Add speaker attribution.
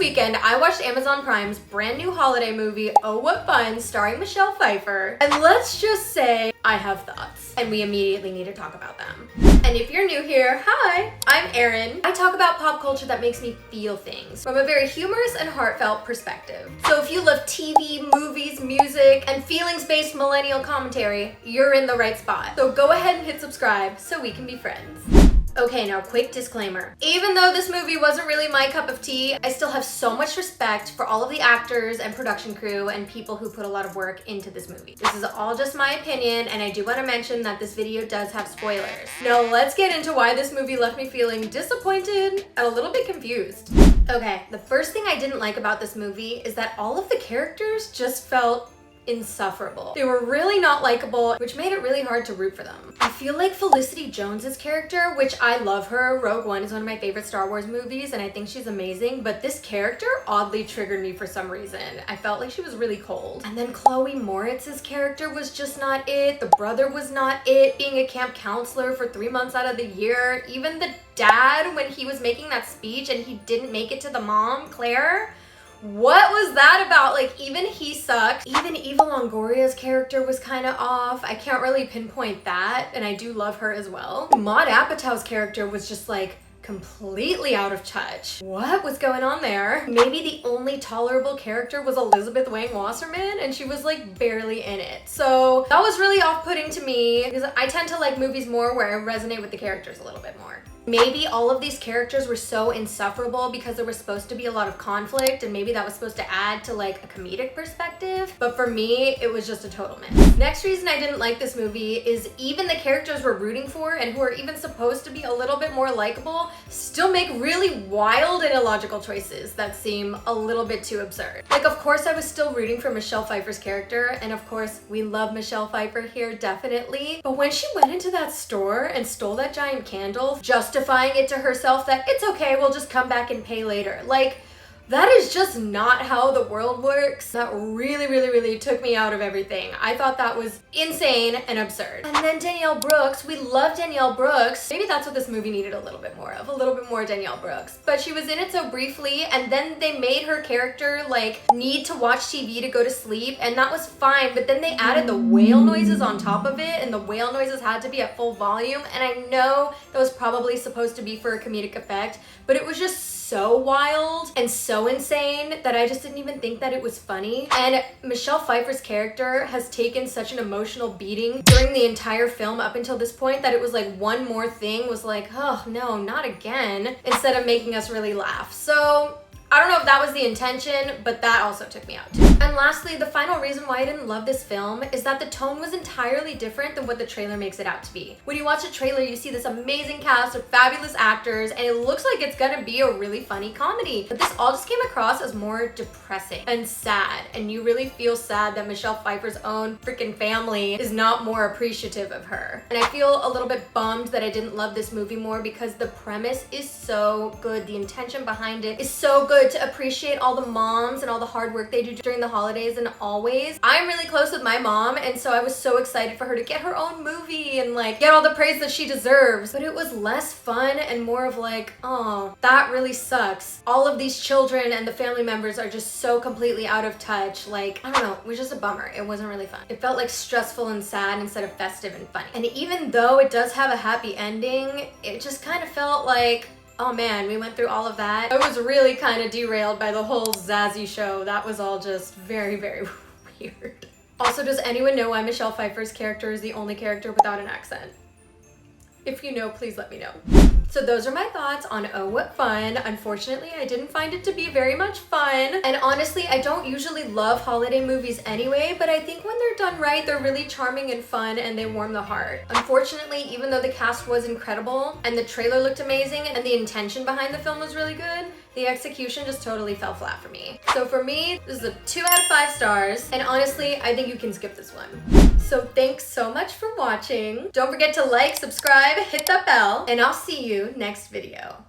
Speaker 1: weekend, I watched Amazon Prime's brand new holiday movie, Oh What Fun, starring Michelle Pfeiffer. And let's just say I have thoughts, and we immediately need to talk about them. And if you're new here, hi, I'm Erin. I talk about pop culture that makes me feel things from a very humorous and heartfelt perspective. So if you love TV, movies, music, and feelings-based millennial commentary, you're in the right spot. So go ahead and hit subscribe so we can be friends. Okay, now quick disclaimer. Even though this movie wasn't really my cup of tea, I still have so much respect for all of the actors and production crew and people who put a lot of work into this movie. This is all just my opinion, and I do want to mention that this video does have spoilers. Now let's get into why this movie left me feeling disappointed and a little bit confused. Okay, the first thing I didn't like about this movie is that all of the characters just felt insufferable. They were really not likable, which made it really hard to root for them. I feel like Felicity Jones's character, which I love her, Rogue One is one of my favorite Star Wars movies and I think she's amazing, but this character oddly triggered me for some reason. I felt like she was really cold. And then Chloe Moritz's character was just not it. The brother was not it, being a camp counselor for 3 months out of the year. Even the dad, when he was making that speech and he didn't make it to the mom, Claire, what was that about? Like, even he sucked. Even Eva Longoria's character was kind of off. I can't really pinpoint that, and I do love her as well. Maude Apatow's character was just like completely out of touch. What was going on there? Maybe the only tolerable character was Elizabeth Wang Wasserman, and she was like barely in it. So that was really off-putting to me because I tend to like movies more where I resonate with the characters a little bit more. Maybe all of these characters were so insufferable because there was supposed to be a lot of conflict, and maybe that was supposed to add to like a comedic perspective. But for me, it was just a total miss. Next reason I didn't like this movie is even the characters we're rooting for and who are even supposed to be a little bit more likable still make really wild and illogical choices that seem a little bit too absurd. Like, of course I was still rooting for Michelle Pfeiffer's character, and of course we love Michelle Pfeiffer here, definitely. But when she went into that store and stole that giant candle, justifying it to herself that it's okay, we'll just come back and pay later. Like, that is just not how the world works. That really took me out of everything. I thought that was insane and absurd. And then Danielle Brooks, we love Danielle Brooks. Maybe that's what this movie needed a little bit more of, a little bit more Danielle Brooks. But she was in it so briefly, and then they made her character like need to watch TV to go to sleep, and that was fine, but then they added the whale noises on top of it, and the whale noises had to be at full volume, and I know that was probably supposed to be for a comedic effect, but it was just so wild and so insane that I just didn't even think that it was funny. And Michelle Pfeiffer's character has taken such an emotional beating during the entire film up until this point that it was like one more thing was like, oh no, not again, instead of making us really laugh. So I don't know if that was the intention, but that also took me out too. And lastly, the final reason why I didn't love this film is that the tone was entirely different than what the trailer makes it out to be. When you watch a trailer, you see this amazing cast of fabulous actors, and it looks like it's gonna be a really funny comedy. But this all just came across as more depressing and sad, and you really feel sad that Michelle Pfeiffer's own freaking family is not more appreciative of her. And I feel a little bit bummed that I didn't love this movie more because the premise is so good. The intention behind it is so good, to appreciate all the moms and all the hard work they do during the holidays and always. I'm really close with my mom, and so I was so excited for her to get her own movie and like get all the praise that she deserves. But it was less fun and more of like, oh, that really sucks. All of these children and the family members are just so completely out of touch. Like, I don't know, it was just a bummer. It wasn't really fun. It felt like stressful and sad instead of festive and funny. And even though it does have a happy ending, it just kind of felt like, oh man, we went through all of that. I was really kind of derailed by the whole Zazie show. That was all just very weird. Also, does anyone know why Michelle Pfeiffer's character is the only character without an accent? If you know, please let me know. So those are my thoughts on Oh What Fun. Unfortunately, I didn't find it to be very much fun. And honestly, I don't usually love holiday movies anyway, but I think when they're done right, they're really charming and fun and they warm the heart. Unfortunately, even though the cast was incredible and the trailer looked amazing and the intention behind the film was really good, the execution just totally fell flat for me. So for me, this is a 2 out of 5 stars. And honestly, I think you can skip this one. So thanks so much for watching. Don't forget to like, subscribe, hit that bell, and I'll see you next video.